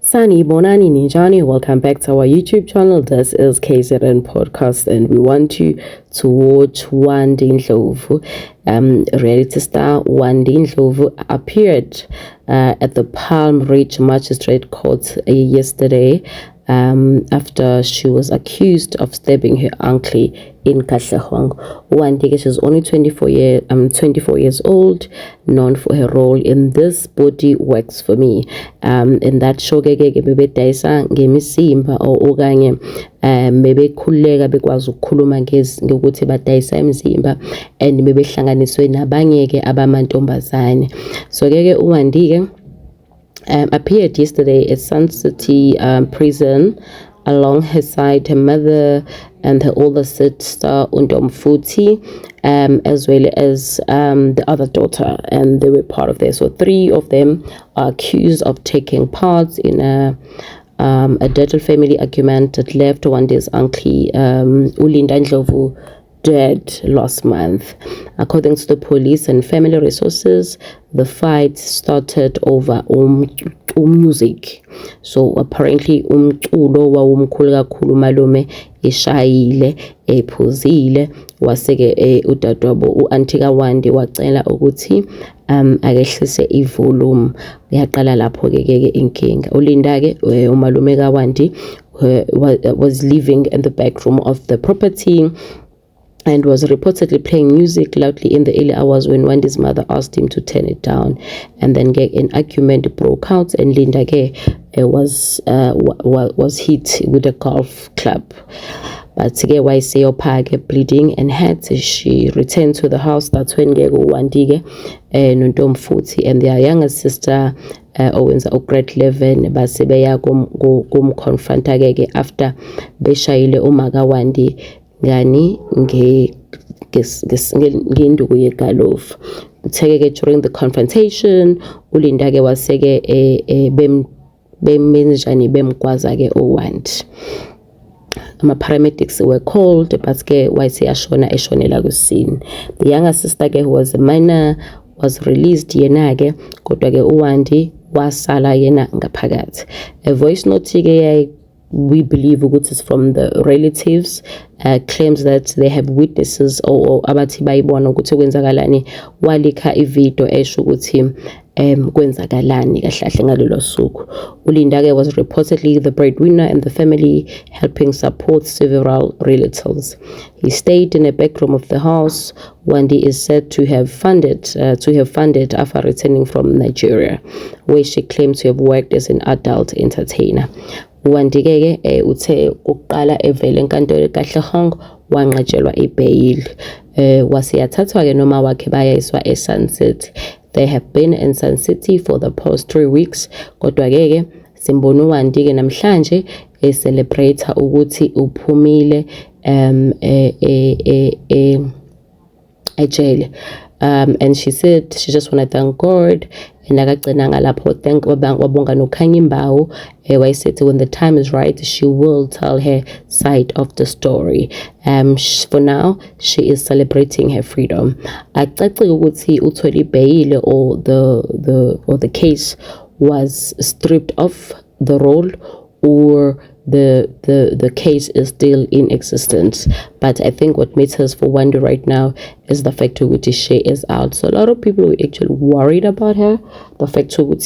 Bonani Nijani, welcome back to our YouTube channel. This is KZN Podcast, and we want you to watch Wandi Ndlovu. Reality star Wandi Ndlovu appeared at the Palm Ridge Magistrate Court yesterday after she was accused of stabbing her uncle in Katlehong. Wandi, she's only 24 years old, known for her role in This Body Works For Me. In that show bebe daisa ngemisimba okanye bebe khuleka bekwazi ukukhuluma ngokuthi badayisa imizimba and bebehlanganiswe nabanye ke abamantombazane. So uWandi appeared yesterday at Sun City prison. Along her side, her mother and her older sister Undomfuti, as well as the other daughter, and they were part of this. So 3 of them are accused of taking part in a deadly family argument that left Wandi's uncle Ulinda Ndlovu dead last month. According to the police and family resources, the fight started over music. So apparently umculo wawumkhulu kakhulu malume eshayile ephuzile waseke udadwabo uAunty kaWandi wacela ukuthi akehlise ivolume. Yaqala lapho ke inkinga. Ulinda ke umalume kaWandi was living in the back room of the property and was reportedly playing music loudly in the early hours when Wandi's mother asked him to turn it down. And then an argument broke out, and Linda was hit with a golf club. But why say bleeding and had she returned to the house. That's when Wandi Nondomfuti and their younger sister Owens grade 11 basebeya kumkonfronta after beshayile umaga Wandi ngani ngenduku yegalofu. During the confrontation Ulinda waseke bemenjani bemgwaza uWandi. Paramedics were called, but eshonela kusini. The younger sister who was a minor was released kodwa uWandi wasala yena ngaphakathi. A voice note we believe it's from the relatives, claims that they have witnesses or abathi bayibona ukuthi kwenzakalani, walika ivideo esho ukuthi kwenzakalani kahle ngalelo suku. Ulinda was reportedly the breadwinner in the family, helping support several relatives. He stayed in a back room of the house. Wandi is said to have funded after returning from Nigeria, where she claimed to have worked as an adult entertainer. Wandi uthe uqala evele enkantolo eKatlehong wanqatshelwa ibail. Wasiyathathwa noma wakhe bayiswa eSunset. They have been in Sun City for the past 3 weeks. Kodwa simbona uWandi namhlanje celebrate ukuthi uphumile ejele. And she said she just want to thank God and akagcina ngalapho thank wabonga noKhanyimbawu said when the time is right she will tell her side of the story. For now she is celebrating her freedom. Acace ukuthi uthole bail or the case was stripped off the roll or the case is still in existence. But I think what matters for Wandi right now is the fact that she is out. So a lot of people were actually worried about her. The fact that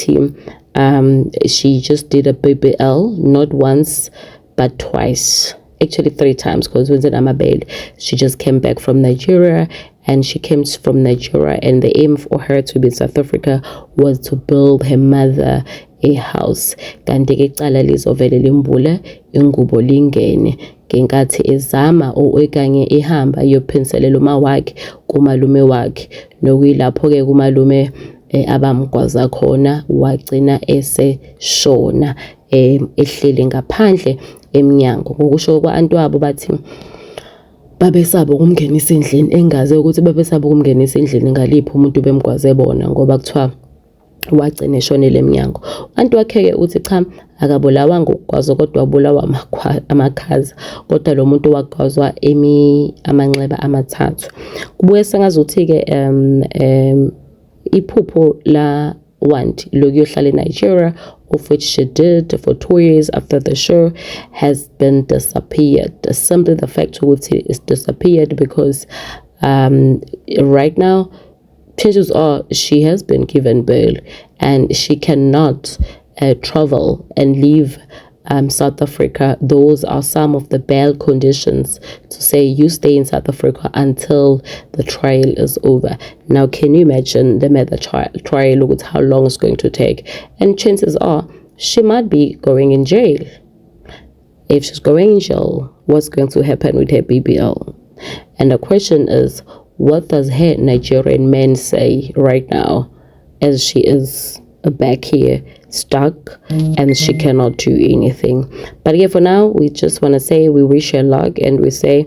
she just did a BBL not once but twice, actually 3 times, because when I'm a bail she just came back from Nigeria. And she came from Nigeria, and the aim for her to be in South Africa was to build her mother a house. Kanti ke cala lizovele limbula ingubo lingene ngenkathi ezama okanye ehamba yophenselela uma wakhe kumalume wakhe, nokuyilapho ke kumalume abamgwaza khona wagcina eseshona ehleli ngaphandle eminyango. Ngokusho kwaAntwabo bathi babesaba ukumngenisa endlini, engaze ukuthi babesaba ukumngenisa endlini ngalipho umuntu bemgwaze bona ngoba kuthiwa wagcina eshonele eminyango. Antu wakhe uthi cha akabulawa ngokugwaza kodwa wabulawa amakhaza, kodwa lo muntu wagwazwa amanxeba amathathu. Kubuye sengazuthi ke iphupho la Wandi lokuyohlala eNigeria of which she did for 2 years after the show, has been disappeared. Simply the fact ukuthi is disappeared because right now chances are she has been given bail and she cannot travel and leave South Africa. Those are some of the bail conditions to say you stay in South Africa until the trial is over. Now, can you imagine the trial with how long it's going to take? And chances are she might be going in jail. If she's going in jail, what's going to happen with her BBL? And the question is, what does her Nigerian man say right now as she is back here stuck and she cannot do anything? But yeah, for now, we just want to say we wish her luck, and we say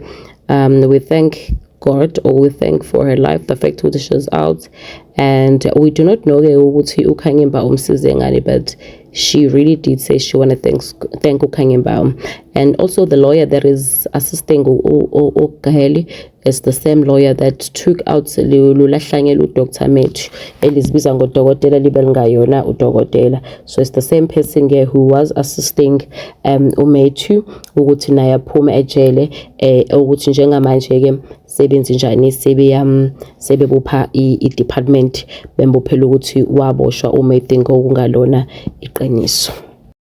we thank God, or we thank for her life, the fact that she's out, and we do not know but she really did say she want to thank Ukanyemba. And also the lawyer that is assisting Kaheli is the same lawyer that took out Dr. Methu elizibiza ngodokotela libelingayona udokotela. So it's the same person here who was assisting uMethu ukuthi naye aphume ejele ukuthi njengamanje ke sebenza njani sebebupha i-department bembophela ukuthi waboshwa uMethu ngokungalona iqiniso.